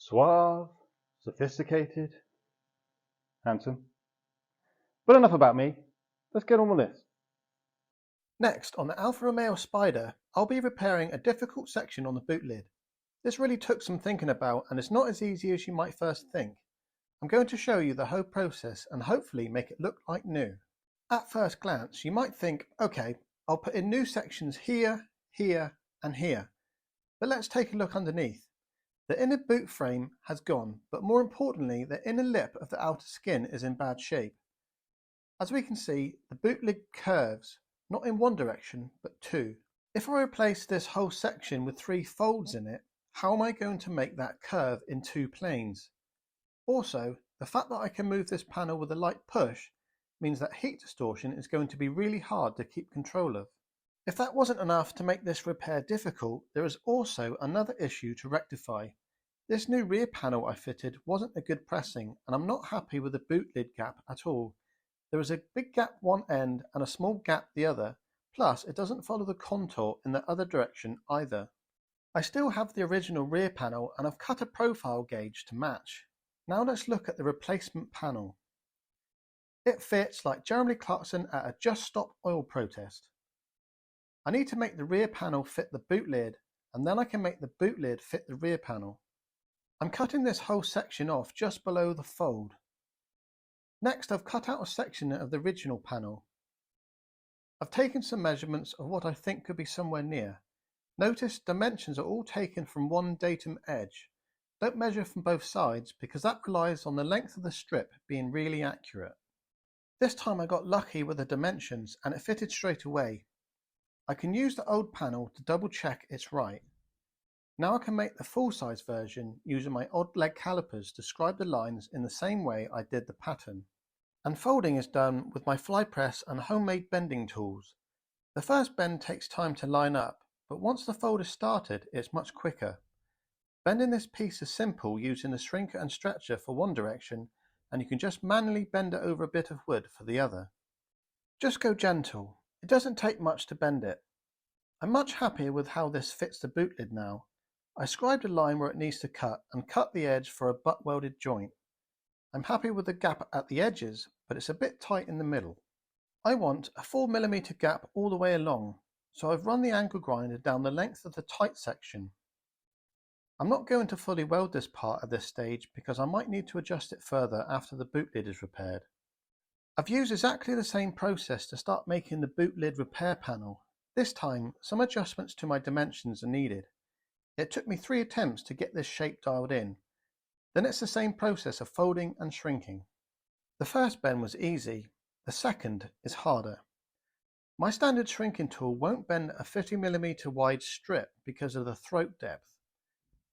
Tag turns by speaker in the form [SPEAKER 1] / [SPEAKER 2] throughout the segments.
[SPEAKER 1] Suave, sophisticated, handsome. But enough about me. Let's get on with this.
[SPEAKER 2] Next, on the Alfa Romeo Spider, I'll be repairing a difficult section on the boot lid. This really took some thinking about and it's not as easy as you might first think. I'm going to show you the whole process and hopefully make it look like new. At first glance, you might think, okay, I'll put in new sections here, here, and here. But let's take a look underneath. The inner boot frame has gone, but more importantly, the inner lip of the outer skin is in bad shape. As we can see, the boot lid curves, not in one direction, but two. If I replace this whole section with 3 folds in it, how am I going to make that curve in 2 planes? Also, the fact that I can move this panel with a light push means that heat distortion is going to be really hard to keep control of. If that wasn't enough to make this repair difficult, there is also another issue to rectify. This new rear panel I fitted wasn't a good pressing and I'm not happy with the boot lid gap at all. There is a big gap one end and a small gap the other, plus it doesn't follow the contour in the other direction either. I still have the original rear panel and I've cut a profile gauge to match. Now let's look at the replacement panel. It fits like Jeremy Clarkson at a Just Stop oil protest. I need to make the rear panel fit the boot lid and then I can make the boot lid fit the rear panel. I'm cutting this whole section off just below the fold. Next, I've cut out a section of the original panel. I've taken some measurements of what I think could be somewhere near. Notice dimensions are all taken from one datum edge. Don't measure from both sides because that relies on the length of the strip being really accurate. This time I got lucky with the dimensions and it fitted straight away. I can use the old panel to double check it's right. Now I can make the full-size version using my odd leg calipers to scribe the lines in the same way I did the pattern. And folding is done with my fly press and homemade bending tools. The first bend takes time to line up, but once the fold is started, it's much quicker. Bending this piece is simple using the shrinker and stretcher for one direction, and you can just manually bend it over a bit of wood for the other. Just go gentle. It doesn't take much to bend it. I'm much happier with how this fits the boot lid now. I scribed a line where it needs to cut and cut the edge for a butt welded joint. I'm happy with the gap at the edges, but it's a bit tight in the middle. I want a 4mm gap all the way along, so I've run the angle grinder down the length of the tight section. I'm not going to fully weld this part at this stage because I might need to adjust it further after the boot lid is repaired. I've used exactly the same process to start making the boot lid repair panel. This time, some adjustments to my dimensions are needed. It took me 3 attempts to get this shape dialed in. Then it's the same process of folding and shrinking. The first bend was easy, the second is harder. My standard shrinking tool won't bend a 50mm wide strip because of the throat depth,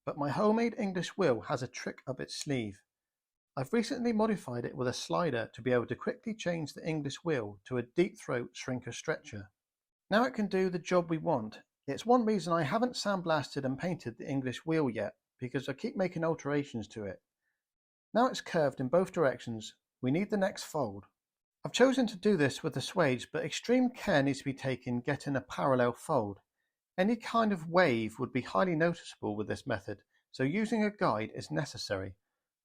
[SPEAKER 2] but my homemade English wheel has a trick up its sleeve. I've recently modified it with a slider to be able to quickly change the English wheel to a deep throat shrinker stretcher. Now it can do the job we want. It's one reason I haven't sandblasted and painted the English wheel yet, because I keep making alterations to it. Now it's curved in both directions, we need the next fold. I've chosen to do this with the swage, but extreme care needs to be taken getting a parallel fold. Any kind of wave would be highly noticeable with this method, so using a guide is necessary.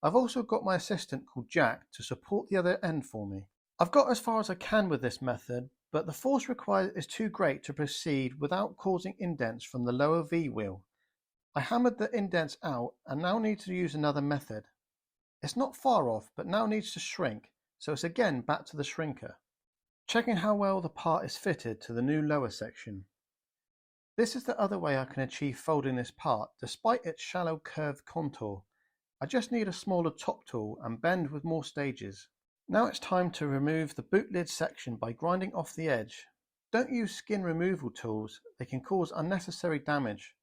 [SPEAKER 2] I've also got my assistant called Jack to support the other end for me. I've got as far as I can with this method, but the force required is too great to proceed without causing indents from the lower V wheel. I hammered the indents out and now need to use another method. It's not far off, but now needs to shrink, so it's again back to the shrinker. Checking how well the part is fitted to the new lower section. This is the other way I can achieve folding this part despite its shallow curved contour. I just need a smaller top tool and bend with more stages. Now it's time to remove the boot lid section by grinding off the edge. Don't use skin removal tools, they can cause unnecessary damage.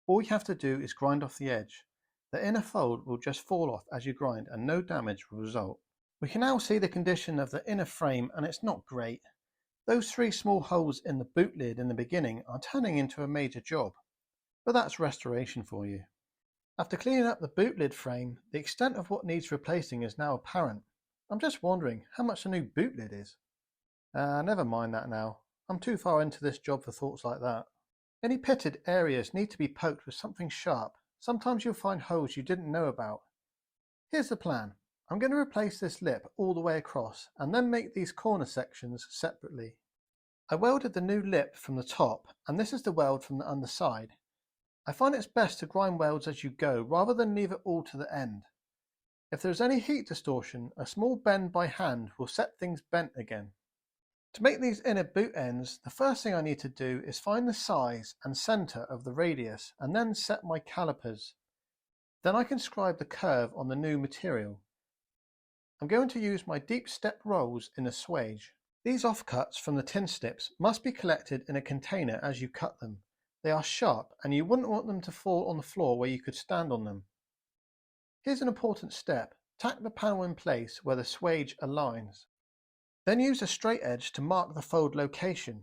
[SPEAKER 2] All you have to do is grind off the edge. The inner fold will just fall off as you grind and no damage will result. We can now see the condition of the inner frame and it's not great. Those 3 small holes in the boot lid in the beginning are turning into a major job. But that's restoration for you. After cleaning up the boot lid frame, the extent of what needs replacing is now apparent. I'm just wondering how much a new boot lid is. Never mind that now. I'm too far into this job for thoughts like that. Any pitted areas need to be poked with something sharp, Sometimes you'll find holes you didn't know about. Here's the plan. I'm going to replace this lip all the way across and then make these corner sections separately. I welded the new lip from the top, and this is the weld from the underside. I find it's best to grind welds as you go rather than leave it all to the end. If there is any heat distortion, a small bend by hand will set things bent again. To make these inner boot ends, the first thing I need to do is find the size and center of the radius and then set my calipers. Then I can scribe the curve on the new material. I'm going to use my deep step rolls in the swage. These offcuts from the tin slips must be collected in a container as you cut them. They are sharp and you wouldn't want them to fall on the floor where you could stand on them. Here's an important step. Tack the panel in place where the swage aligns. Then use a straight edge to mark the fold location.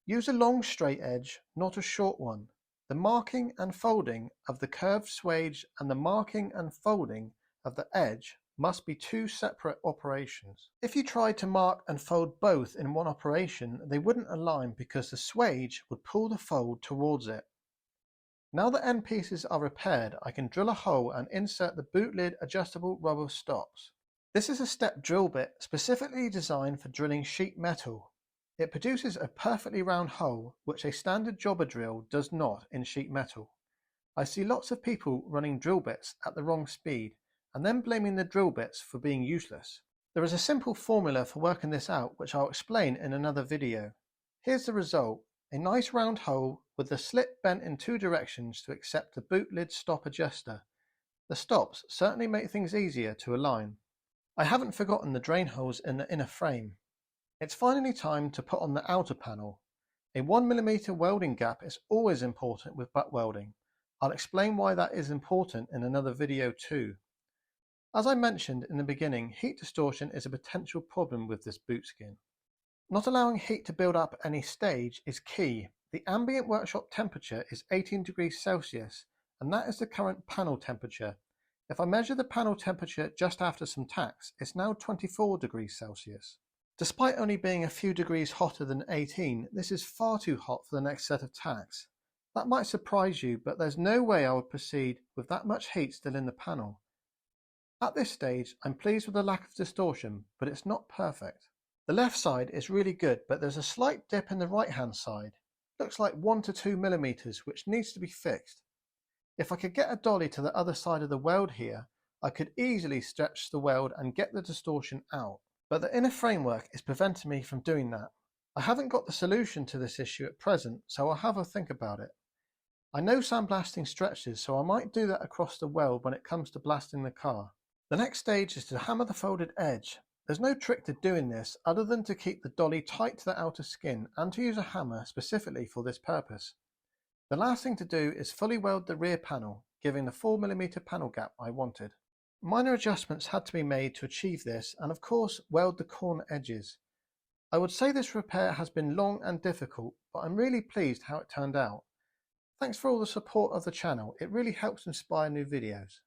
[SPEAKER 2] Use a long straight edge, not a short one. The marking and folding of the curved swage and the marking and folding of the edge must be two separate operations. If you tried to mark and fold both in one operation, they wouldn't align because the swage would pull the fold towards it. Now the end pieces are repaired, I can drill a hole and insert the boot lid adjustable rubber stops. This is a step drill bit specifically designed for drilling sheet metal. It produces a perfectly round hole, which a standard jobber drill does not in sheet metal. I see lots of people running drill bits at the wrong speed and then blaming the drill bits for being useless. There is a simple formula for working this out which I'll explain in another video. Here's the result. A nice round hole with the slit bent in two directions to accept the boot lid stop adjuster. The stops certainly make things easier to align. I haven't forgotten the drain holes in the inner frame. It's finally time to put on the outer panel. A 1mm welding gap is always important with butt welding. I'll explain why that is important in another video too. As I mentioned in the beginning, heat distortion is a potential problem with this boot skin. Not allowing heat to build up at any stage is key. The ambient workshop temperature is 18 degrees Celsius, and that is the current panel temperature. If I measure the panel temperature just after some tacks, it's now 24 degrees Celsius. Despite only being a few degrees hotter than 18, this is far too hot for the next set of tacks. That might surprise you, but there's no way I would proceed with that much heat still in the panel. At this stage, I'm pleased with the lack of distortion, but it's not perfect. The left side is really good, but there's a slight dip in the right hand side. Looks like 1 to 2 millimeters, which needs to be fixed. If I could get a dolly to the other side of the weld here, I could easily stretch the weld and get the distortion out. But the inner framework is preventing me from doing that. I haven't got the solution to this issue at present, so I'll have a think about it. I know sandblasting stretches, so I might do that across the weld when it comes to blasting the car. The next stage is to hammer the folded edge. There's no trick to doing this other than to keep the dolly tight to the outer skin and to use a hammer specifically for this purpose. The last thing to do is fully weld the rear panel, giving the 4mm panel gap I wanted. Minor adjustments had to be made to achieve this, and of course weld the corner edges. I would say this repair has been long and difficult, but I'm really pleased how it turned out. Thanks for all the support of the channel, it really helps inspire new videos.